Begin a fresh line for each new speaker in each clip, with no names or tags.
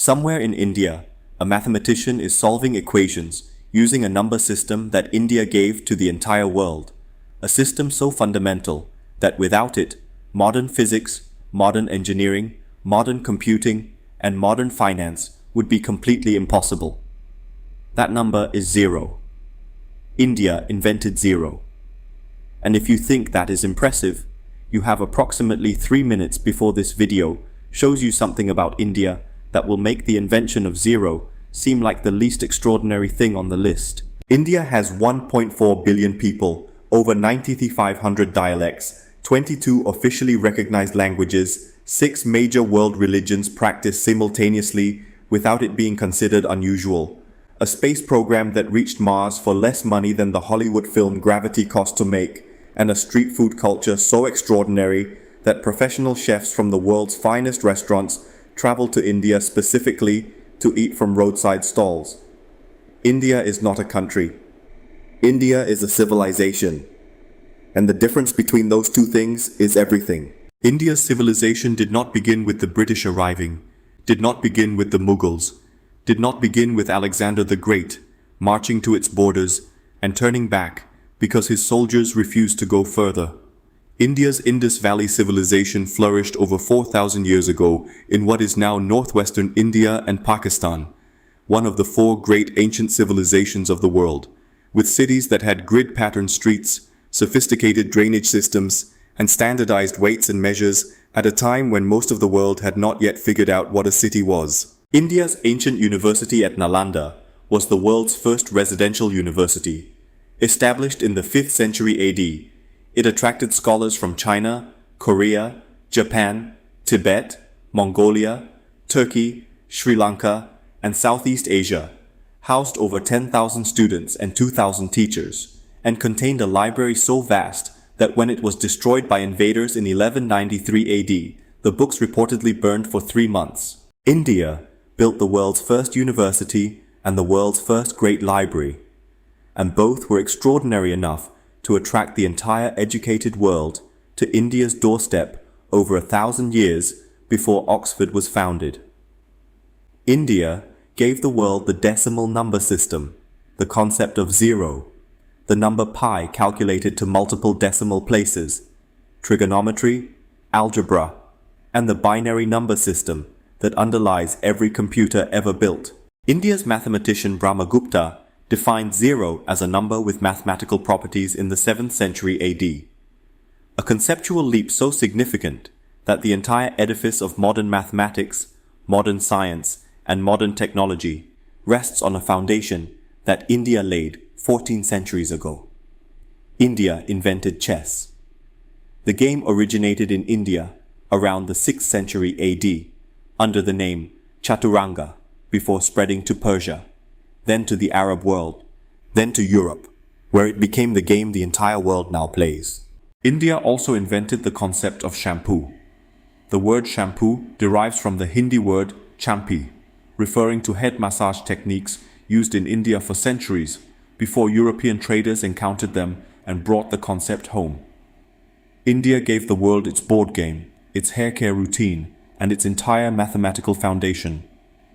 Somewhere in India, a mathematician is solving equations using a number system that India gave to the entire world, a system so fundamental that without it, modern physics, modern engineering, modern computing, and modern finance would be completely impossible. That number is zero. India invented zero. And if you think that is impressive, you have approximately 3 minutes before this video shows you something about India that will make the invention of zero seem like the least extraordinary thing on the list. India has 1.4 billion people, over 9,500 dialects, 22 officially recognized languages, 6 major world religions practiced simultaneously without it being considered unusual, a space program that reached Mars for less money than the Hollywood film Gravity cost to make, and a street food culture so extraordinary that professional chefs from the world's finest restaurants travel to India specifically to eat from roadside stalls. India is not a country. India is a civilization. And the difference between those two things is everything. India's civilization did not begin with the British arriving, did not begin with the Mughals, did not begin with Alexander the Great marching to its borders and turning back because his soldiers refused to go further. India's Indus Valley Civilization flourished over 4,000 years ago in what is now northwestern India and Pakistan, one of the 4 great ancient civilizations of the world, with cities that had grid-patterned streets, sophisticated drainage systems, and standardized weights and measures at a time when most of the world had not yet figured out what a city was. India's ancient university at Nalanda was the world's first residential university. Established in the 5th century AD, it attracted scholars from China, Korea, Japan, Tibet, Mongolia, Turkey, Sri Lanka, and Southeast Asia, housed over 10,000 students and 2,000 teachers, and contained a library so vast that when it was destroyed by invaders in 1193 AD, the books reportedly burned for 3 months. India built the world's first university and the world's first great library, and both were extraordinary enough to attract the entire educated world to India's doorstep over 1,000 years before Oxford was founded. India gave the world the decimal number system, the concept of zero, the number pi calculated to multiple decimal places, trigonometry, algebra, and the binary number system that underlies every computer ever built. India's mathematician Brahmagupta defined zero as a number with mathematical properties in the 7th century AD. A conceptual leap so significant that the entire edifice of modern mathematics, modern science, and modern technology rests on a foundation that India laid 14 centuries ago. India invented chess. The game originated in India around the 6th century AD under the name Chaturanga before spreading to Persia, then to the Arab world, then to Europe, where it became the game the entire world now plays. India also invented the concept of shampoo. The word shampoo derives from the Hindi word champi, referring to head massage techniques used in India for centuries before European traders encountered them and brought the concept home. India gave the world its board game, its hair care routine, and its entire mathematical foundation,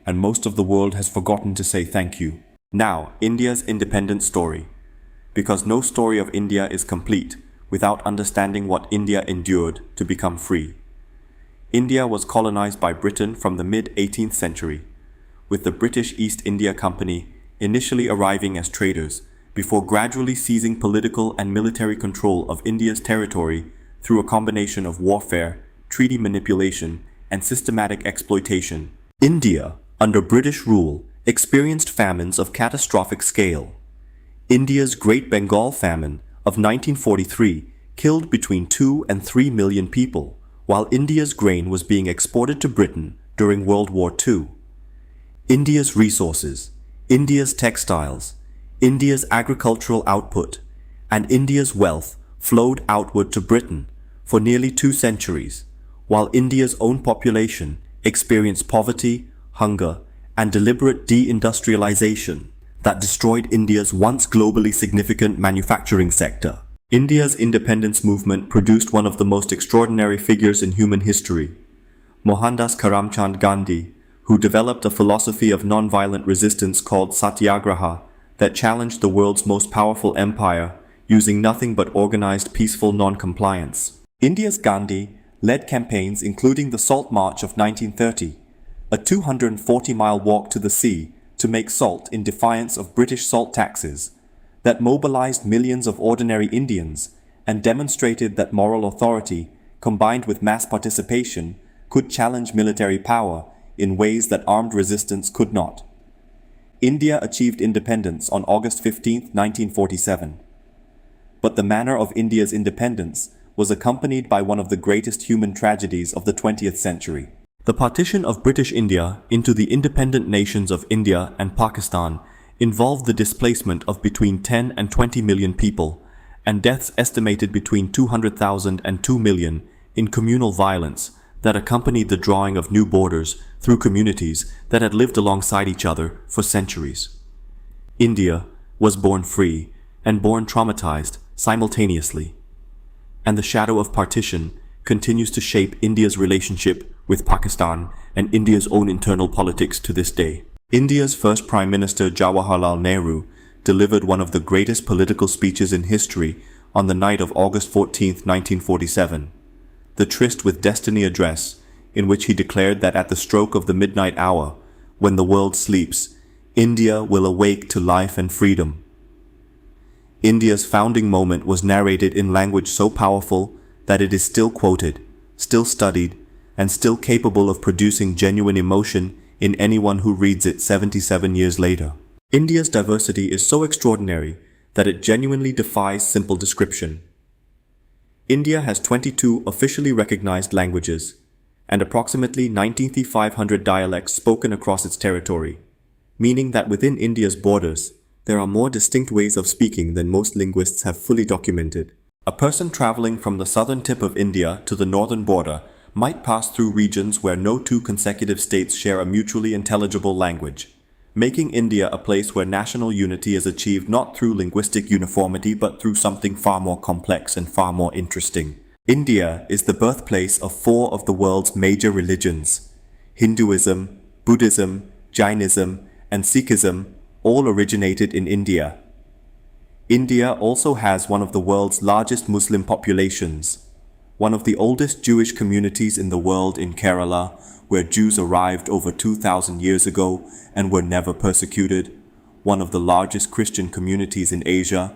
and most of the world has forgotten to say thank you. Now, India's independence story. Because no story of India is complete without understanding what India endured to become free. India was colonized by Britain from the mid-18th century, with the British East India Company initially arriving as traders before gradually seizing political and military control of India's territory through a combination of warfare, treaty manipulation, and systematic exploitation. India, under British rule, experienced famines of catastrophic scale. India's Great Bengal famine of 1943 killed between 2 and 3 million people, while India's grain was being exported to Britain during World War II. India's resources, India's textiles, India's agricultural output, and India's wealth flowed outward to Britain for nearly 2 centuries, while India's own population experienced poverty, hunger, and deliberate deindustrialization that destroyed India's once globally significant manufacturing sector. India's independence movement produced one of the most extraordinary figures in human history. Mohandas Karamchand Gandhi who developed a philosophy of nonviolent resistance called satyagraha that challenged the world's most powerful empire using nothing but organized peaceful non-compliance. India's Gandhi led campaigns including the Salt March of 1930, a 240-mile walk to the sea to make salt in defiance of British salt taxes, that mobilized millions of ordinary Indians and demonstrated that moral authority, combined with mass participation, could challenge military power in ways that armed resistance could not. India achieved independence on August 15, 1947. But the manner of India's independence was accompanied by one of the greatest human tragedies of the 20th century. The partition of British India into the independent nations of India and Pakistan involved the displacement of between 10 and 20 million people, and deaths estimated between 200,000 and 2 million in communal violence that accompanied the drawing of new borders through communities that had lived alongside each other for centuries. India was born free and born traumatized simultaneously, and the shadow of partition continues to shape India's relationship with Pakistan and India's own internal politics to this day. India's first Prime Minister Jawaharlal Nehru delivered one of the greatest political speeches in history on the night of August 14, 1947, the Tryst with Destiny address, in which he declared that at the stroke of the midnight hour, when the world sleeps, India will awake to life and freedom. India's founding moment was narrated in language so powerful that it is still quoted, still studied, and still capable of producing genuine emotion in anyone who reads it 77 years later. India's diversity is so extraordinary that it genuinely defies simple description. India has 22 officially recognized languages and approximately 19,500 dialects spoken across its territory, meaning that within India's borders, there are more distinct ways of speaking than most linguists have fully documented. A person traveling from the southern tip of India to the northern border might pass through regions where no two consecutive states share a mutually intelligible language, making India a place where national unity is achieved not through linguistic uniformity but through something far more complex and far more interesting. India is the birthplace of four of the world's major religions: Hinduism, Buddhism, Jainism, and Sikhism, all originated in India. India also has one of the world's largest Muslim populations, one of the oldest Jewish communities in the world in Kerala, where Jews arrived over 2,000 years ago and were never persecuted, one of the largest Christian communities in Asia,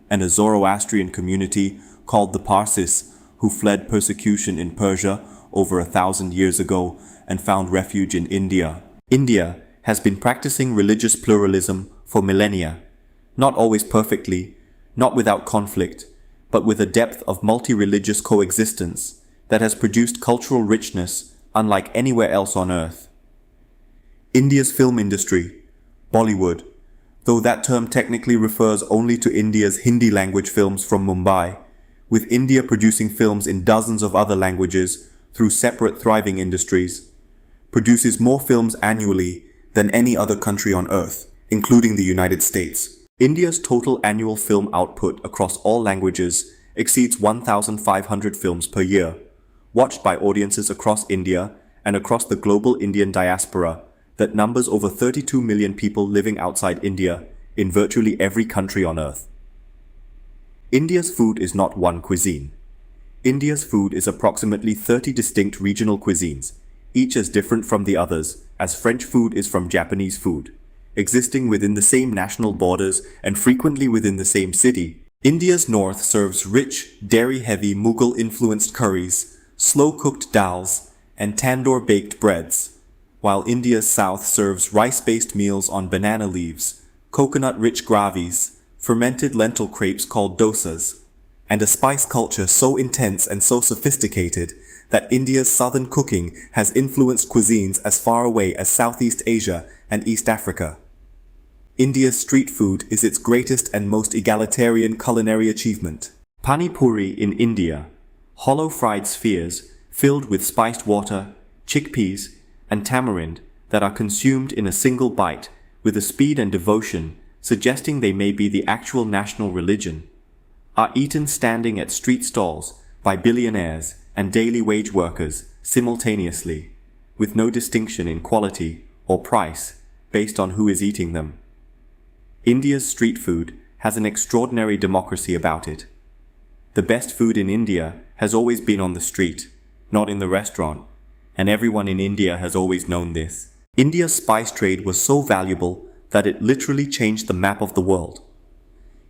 and a Zoroastrian community called the Parsis, who fled persecution in Persia over 1,000 years ago and found refuge in India. India has been practicing religious pluralism for millennia, not always perfectly, not without conflict, but with a depth of multi-religious coexistence that has produced cultural richness unlike anywhere else on earth. India's film industry, Bollywood, though that term technically refers only to India's Hindi-language films from Mumbai, with India producing films in dozens of other languages through separate thriving industries, produces more films annually than any other country on earth, including the United States. India's total annual film output across all languages exceeds 1,500 films per year, watched by audiences across India and across the global Indian diaspora that numbers over 32 million people living outside India in virtually every country on earth. India's food is not one cuisine. India's food is approximately 30 distinct regional cuisines, each as different from the others as French food is from Japanese food, existing within the same national borders and frequently within the same city. India's north serves rich, dairy-heavy Mughal-influenced curries, slow-cooked dals, and tandoor-baked breads, while India's south serves rice-based meals on banana leaves, coconut-rich gravies, fermented lentil crepes called dosas, and a spice culture so intense and so sophisticated that India's southern cooking has influenced cuisines as far away as Southeast Asia and East Africa. India's street food is its greatest and most egalitarian culinary achievement. Pani Puri in India, hollow fried spheres filled with spiced water, chickpeas, and tamarind that are consumed in a single bite with a speed and devotion suggesting they may be the actual national religion, are eaten standing at street stalls by billionaires and daily wage workers simultaneously, with no distinction in quality or price based on who is eating them. India's street food has an extraordinary democracy about it. The best food in India has always been on the street, not in the restaurant, and everyone in India has always known this. India's spice trade was so valuable that it literally changed the map of the world.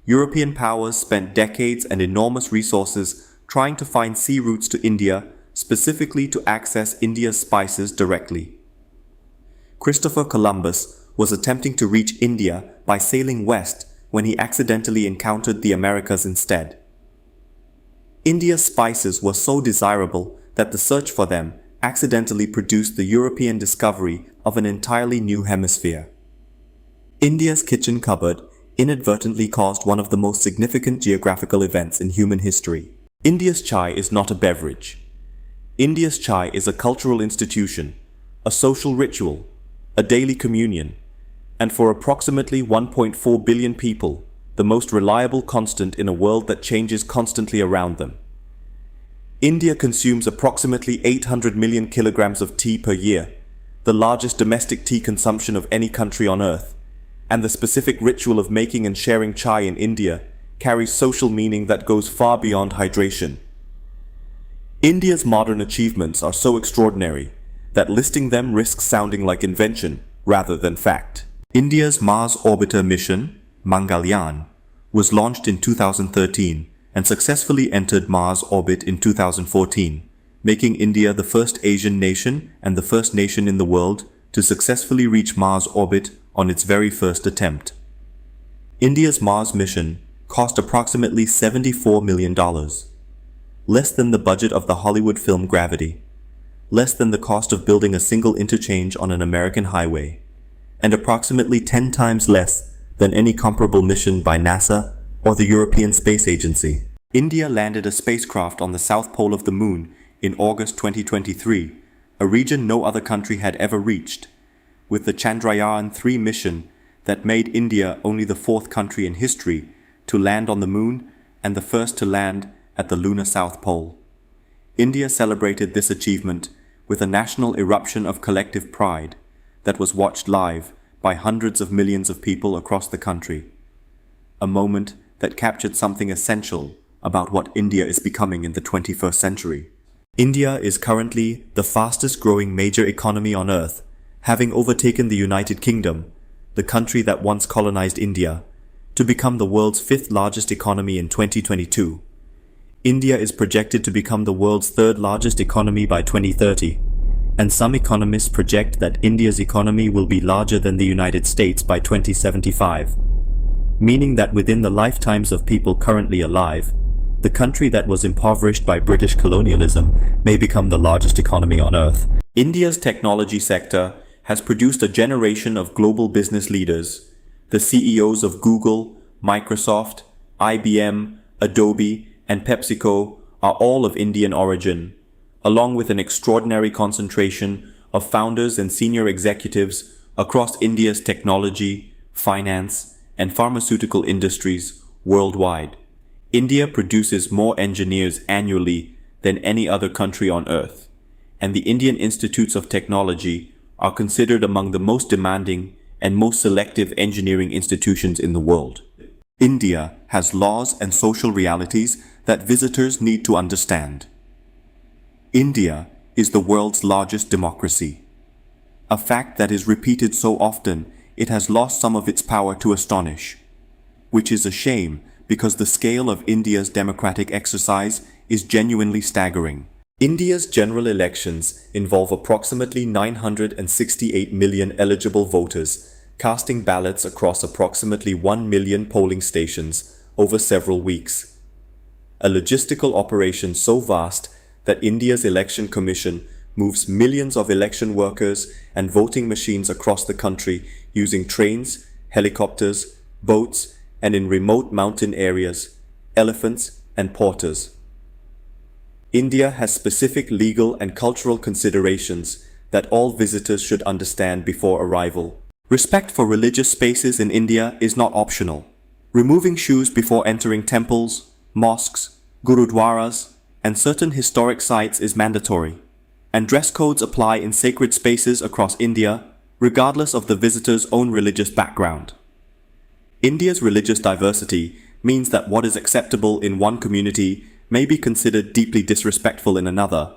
European powers spent decades and enormous resources trying to find sea routes to India, specifically to access India's spices directly. Christopher Columbus was attempting to reach India by sailing west when he accidentally encountered the Americas instead. India's spices were so desirable that the search for them accidentally produced the European discovery of an entirely new hemisphere. India's kitchen cupboard inadvertently caused one of the most significant geographical events in human history. India's chai is not a beverage. India's chai is a cultural institution, a social ritual, a daily communion, and for approximately 1.4 billion people, the most reliable constant in a world that changes constantly around them. India consumes approximately 800 million kilograms of tea per year, the largest domestic tea consumption of any country on earth, and the specific ritual of making and sharing chai in India carries social meaning that goes far beyond hydration. India's modern achievements are so extraordinary that listing them risks sounding like invention rather than fact. India's Mars orbiter mission, Mangalyaan, was launched in 2013 and successfully entered Mars orbit in 2014, making India the first Asian nation and the first nation in the world to successfully reach Mars orbit on its very first attempt. India's Mars mission cost approximately $74 million, less than the budget of the Hollywood film Gravity, less than the cost of building a single interchange on an American highway, and approximately 10 times less than any comparable mission by NASA or the European Space Agency. India landed a spacecraft on the south pole of the Moon in August 2023, a region no other country had ever reached, with the Chandrayaan-3 mission that made India only the fourth country in history to land on the Moon and the first to land at the lunar South Pole. India celebrated this achievement with a national eruption of collective pride that was watched live by hundreds of millions of people across the country. A moment that captured something essential about what India is becoming in the 21st century. India is currently the fastest growing major economy on earth, having overtaken the United Kingdom, the country that once colonized India, to become the world's fifth largest economy in 2022. India is projected to become the world's third largest economy by 2030, and some economists project that India's economy will be larger than the United States by 2075, meaning that within the lifetimes of people currently alive, the country that was impoverished by British colonialism may become the largest economy on earth. India's technology sector has produced a generation of global business leaders. The CEOs of Google, Microsoft, IBM, Adobe, and PepsiCo are all of Indian origin, along with an extraordinary concentration of founders and senior executives across India's technology, finance, and pharmaceutical industries worldwide. India produces more engineers annually than any other country on earth, and the Indian Institutes of Technology are considered among the most demanding and most selective engineering institutions in the world. India has laws and social realities that visitors need to understand. India is the world's largest democracy, a fact that is repeated so often it has lost some of its power to astonish, which is a shame because the scale of India's democratic exercise is genuinely staggering. India's general elections involve approximately 968 million eligible voters casting ballots across approximately 1 million polling stations over several weeks. A logistical operation so vast that India's Election Commission moves millions of election workers and voting machines across the country using trains, helicopters, boats, and in remote mountain areas, elephants and porters. India has specific legal and cultural considerations that all visitors should understand before arrival. Respect for religious spaces in India is not optional. Removing shoes before entering temples, mosques, gurudwaras, and certain historic sites is mandatory. and dress codes apply in sacred spaces across India, regardless of the visitor's own religious background. India's religious diversity means that what is acceptable in one community may be considered deeply disrespectful in another,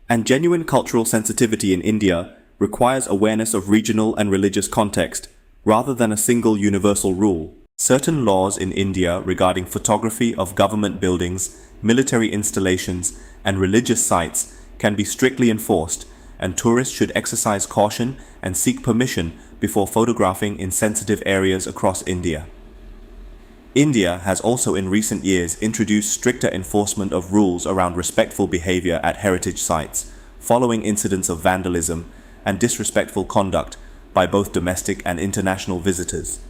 and genuine cultural sensitivity in India requires awareness of regional and religious context, rather than a single universal rule. Certain laws in India regarding photography of government buildings, military installations, and religious sites can be strictly enforced, and tourists should exercise caution and seek permission before photographing in sensitive areas across India. India has also in recent years introduced stricter enforcement of rules around respectful behavior at heritage sites, following incidents of vandalism and disrespectful conduct by both domestic and international visitors.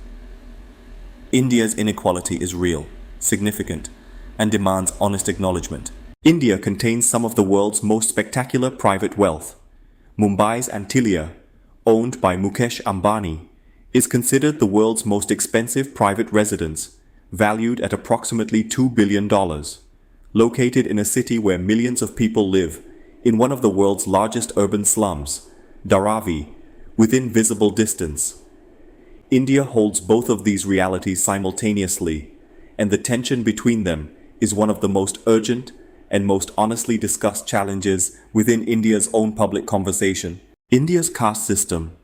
India's inequality is real, significant, and demands honest acknowledgement. India contains some of the world's most spectacular private wealth. Mumbai's Antilia, owned by Mukesh Ambani, is considered the world's most expensive private residence, valued at approximately $2 billion. Located in a city where millions of people live, in one of the world's largest urban slums, Dharavi, within visible distance. India holds both of these realities simultaneously, and the tension between them is one of the most urgent and most honestly discussed challenges within India's own public conversation. India's caste system,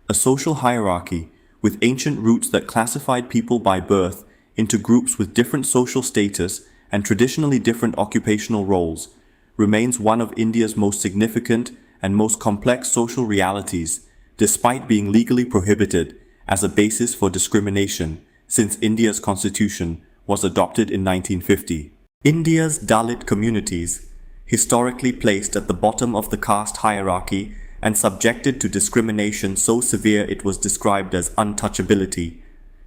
a social hierarchy with ancient roots that classified people by birth into groups with different social status and traditionally different occupational roles, remains one of India's most significant and most complex social realities, despite being legally prohibited as a basis for discrimination since India's constitution was adopted in 1950. India's Dalit communities, historically placed at the bottom of the caste hierarchy and subjected to discrimination so severe it was described as untouchability,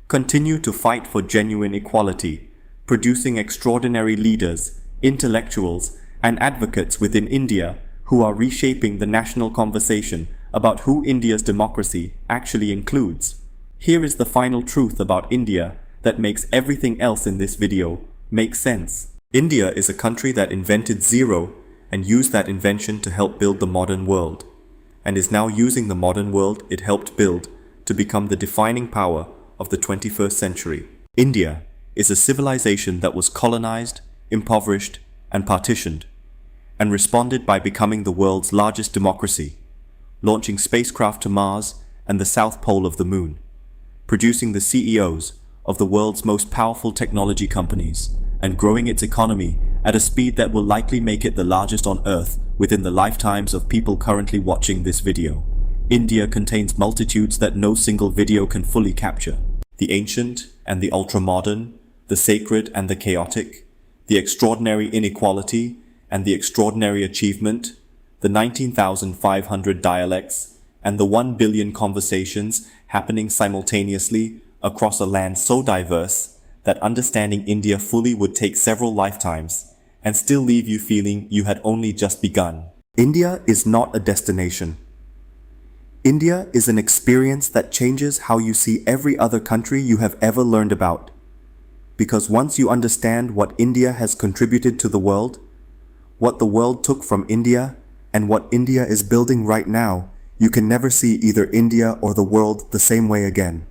continue to fight for genuine equality, producing extraordinary leaders, intellectuals, and advocates within India who are reshaping the national conversation about who India's democracy actually includes. Here is the final truth about India that makes everything else in this video make sense. India is a country that invented zero and used that invention to help build the modern world, and is now using the modern world it helped build to become the defining power of the 21st century. India is a civilization that was colonized, impoverished, and partitioned, and responded by becoming the world's largest democracy, launching spacecraft to Mars and the South Pole of the Moon, producing the CEOs of the world's most powerful technology companies, and growing its economy at a speed that will likely make it the largest on Earth within the lifetimes of people currently watching this video. India contains multitudes that no single video can fully capture. The ancient and the ultra-modern, the sacred and the chaotic, the extraordinary inequality and the extraordinary achievement, the 19,500 dialects, and the 1 billion conversations happening simultaneously across a land so diverse that understanding India fully would take several lifetimes and still leave you feeling you had only just begun. India is not a destination. India is an experience that changes how you see every other country you have ever learned about. Because once you understand what India has contributed to the world, what the world took from India, and what India is building right now, you can never see either India or the world the same way again.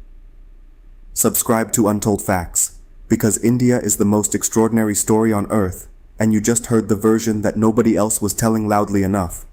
Subscribe to Untold Facts, because India is the most extraordinary story on Earth, and you just heard the version that nobody else was telling loudly enough.